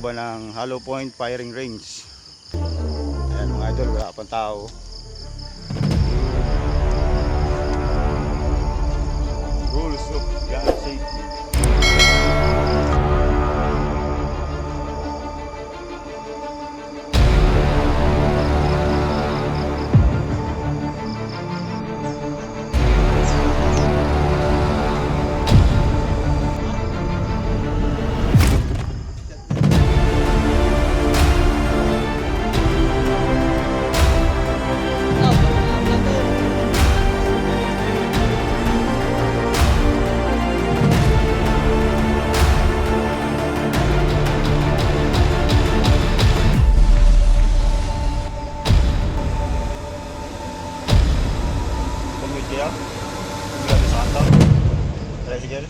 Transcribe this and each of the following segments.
looban ng Hollow Point Firing Range. Ayan mga idol, wala pang tao. Rules of gun safety. Kaya, grabe sa kanto. Tricycle.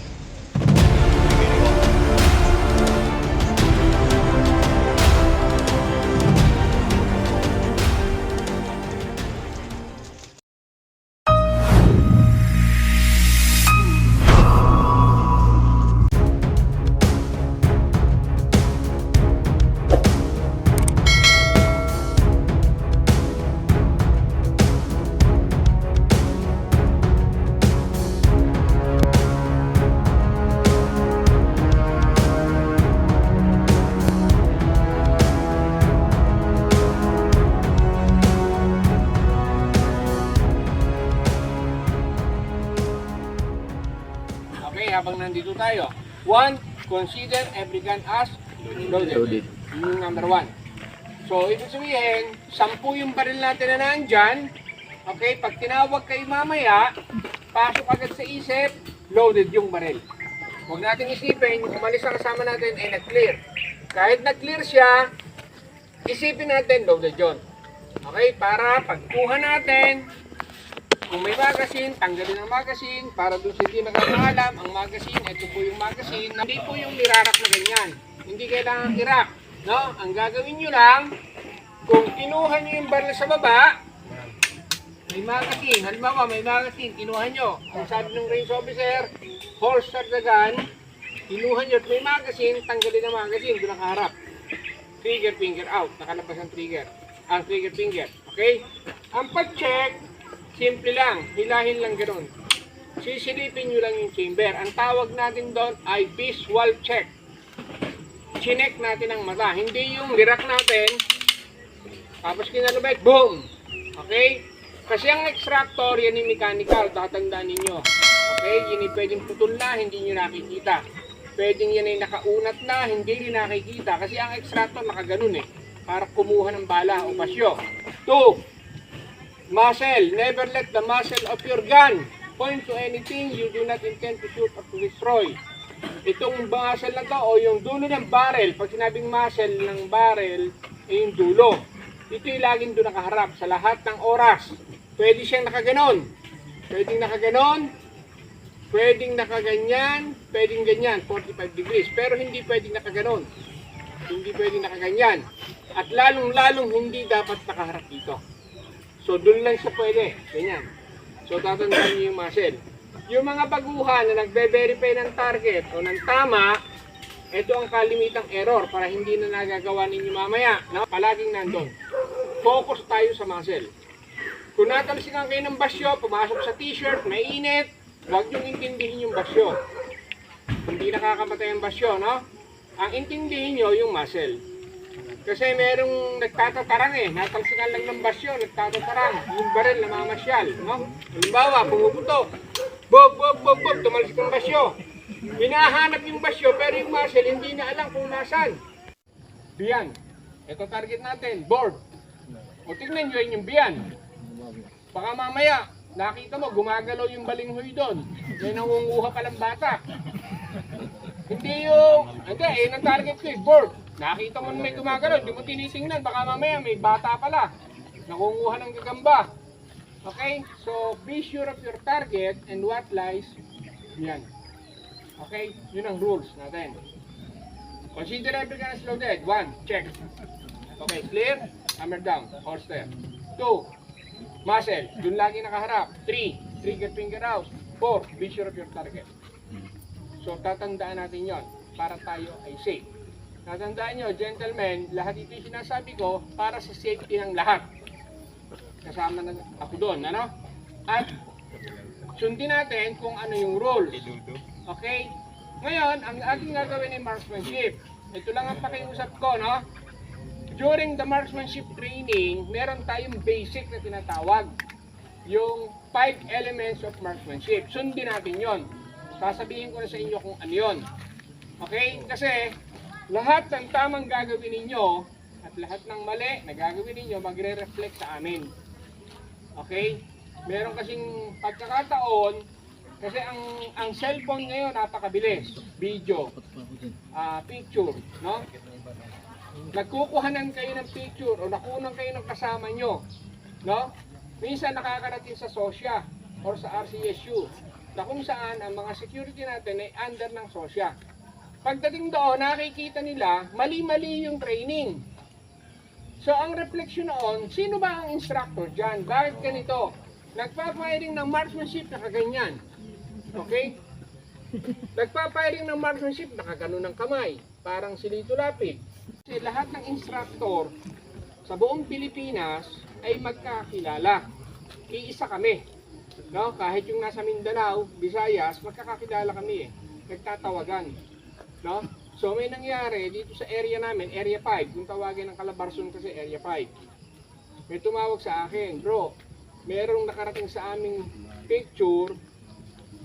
Pili ko. Habang nandito tayo, 1. Consider every gun as loaded. Yung number 1. So, ibig sabihin, 10 yung baril natin na nandyan. Okay, pag tinawag kayo mamaya, pasok agad sa isip, loaded yung baril. Huwag natin isipin, yung umalis ang kasama natin ay nag-clear. Kahit nag-clear siya, isipin natin, loaded yun. Okay, para pagkuha natin, kung may magazine, tanggalin ang magazine para doon sa hindi nakakaalam, ang magazine, ito po yung magazine. Hindi po yung nirarak na ganyan. Hindi kailangan irak. No? Ang gagawin nyo lang, kung kinuha nyo yung baril sa baba, may magazine. Halimbawa, may magazine, kinuha nyo. Ang sabi ng range officer, holster the gun, kinuha nyo at may magazine, tanggalin ang magazine, doon nakaharap. Trigger finger out, nakalabas ang trigger. Ang trigger finger. Okay? Ang pag-check, simple lang, hilahin lang ganoon. Sisilipin nyo lang yung chamber. Ang tawag natin doon ay visual check. Chinek natin ang mata. Hindi yung lirak natin, tapos kinalubay, boom! Okay? Kasi ang extractor, yan yung mechanical, tatandaan ninyo. Okay? Yun yung pwedeng putol na, hindi nyo nakikita. Pwedeng yan ay nakaunat na, hindi rin nakikita. Kasi ang extractor nakaganon para kumuha ng bala o pasyo. 2. Muzzle. Never let the muzzle of your gun point to anything you do not intend to shoot or to destroy. Itong muzzle na to o yung dulo ng barrel, pag sinabing muzzle ng barrel, ay yung dulo. Ito yung laging doon nakaharap sa lahat ng oras. Pwede siyang nakaganon. Pwedeng nakaganon. Pwedeng nakaganyan. Pwedeng ganyan, 45 degrees. Pero hindi pwedeng nakaganon. Hindi pwedeng nakaganyan. At lalong-lalong hindi dapat nakaharap dito. So, doon lang siya pwede. Ganyan. So, tatandaan niyo yung muzzle. Yung mga baguhan na nagbe-verify ng target o ng tama, ito ang kalimitang error para hindi na nagagawa ninyo mamaya. No? Palaging nandun. Focus tayo sa muzzle. Kung natalsikan kayo ng basyo, pumasok sa t-shirt, mainit, huwag niyong intindihin yung basyo. Hindi nakakamatay ang basyo, no? Ang intindihin niyo yung muzzle. Kasi merong nagtatatarang natalsikan lang ng basyo, nagtatatarang, yung baril namamasyal, no? Halimbawa, pumuputok, bob, tumalsik ang basyo. Hinahanap yung basyo, pero yung muzzle hindi na alam kung nasan. Biyan. Ito target natin, board. O tingnan nyo yun yung biyan. Baka mamaya, nakita mo, gumagalaw yung balinghoy doon. May nangunguha palang bata. Hindi ang target ko board. Nakita mo may gumagalaw, hindi mo tinitingnan, baka mamaya may bata pala. Nakunguha ng gagamba. Okay? So, be sure of your target and what lies behind. Okay? Yun ang rules natin. Consider every gun as loaded. 1. Check. Okay, clear? Hammer down. Holster. 2. Muzzle. Dun lagi nakaharap. 3. Trigger finger out. 4. Be sure of your target. So, tatandaan natin yon para tayo ay safe. Tatandaan nyo, gentlemen, lahat ito yung sinasabi ko para sa safety ng lahat. Kasama na ako doon, ano? At sundin natin kung ano yung rules. Okay? Ngayon, ang ating gagawin ay marksmanship. Ito lang ang pakiusap ko, no? During the marksmanship training, meron tayong basic na tinatawag. Yung 5 elements of marksmanship. Sundin natin yon. Sasabihin ko na sa inyo kung ano yon. Okay? Kasi lahat ng tamang gagawin ninyo at lahat ng mali na gagawin ninyo magre-reflect sa amin. Okay? Meron kasing pagkakataon kasi ang cellphone ngayon napakabilis. Video, picture, no? Nagkukuhanan kayo ng picture o nakunan kayo ng kasama nyo, no? Minsan nakakarating sa SOSYA or sa RCSU na kung saan ang mga security natin ay under ng SOSYA. Pagdating doon, nakikita nila mali-mali yung training. So ang reflection noon, sino ba ang instructor dyan? Bakit ganito? Nagpa-firing ng marksmanship na kaganyan. Okay? Nagpa-firing ng marksmanship na kagano ng kamay. Parang silito lapid. Kasi lahat ng instructor sa buong Pilipinas ay magkakilala. Iisa kami. No? Kahit yung nasa Mindanao, Visayas, magkakakilala kami eh. Nagtatawagan. No? So may nangyari dito sa area namin, Area 5. Kung tawagin ng Calabarzon kasi Area 5. May tumawag sa akin, bro, merong nakarating sa aming picture,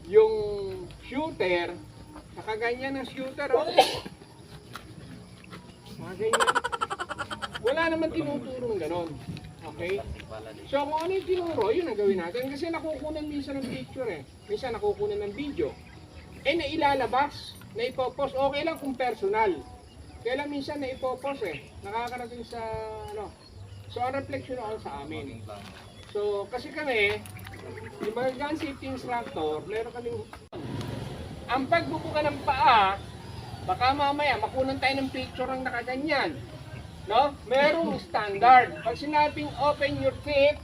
yung shooter, nakaganyan ng shooter, oh. Mga ganyan. Wala naman tinuturong ganon. Okay? So kung ano yung tinuro, yun ang gawin natin. Kasi nakukunan minsan ng picture eh. Minsan nakukunan ng video. Eh nailalabas, naipopost. Okay lang kung personal. Kaya lang minsan naipopost eh. Nakakarating sa ano. So ang reflection ako sa amin. So kasi kami, yung mga gun safety instructor, meron kaming ang pagbubuka ng paa, baka mamaya makunan tayo ng picture ng nakaganyan. No? Merong standard. Pag sinabing open your feet,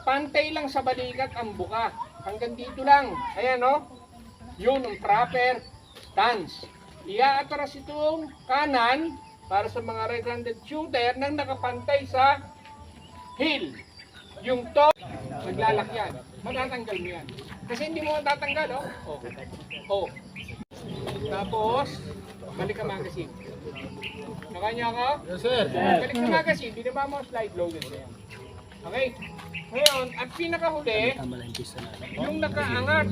pantay lang sa balikat ang buka. Hanggang dito lang. Ayan, no? Yun ang proper stance. Iaatras itong kanan para sa mga right-handed shooter nang nakapantay sa heel. Yung toe, naglalakyan. Matatanggal mo yan. Kasi hindi mo matatanggal, oh. Oh. Tapos, balik ka magazine. Nakanya ka? Yes, sir. Balik ka magazine, binaba mo slide loaded na yan. Okay? Ngayon, ang pinakahuli, yung nakaangat.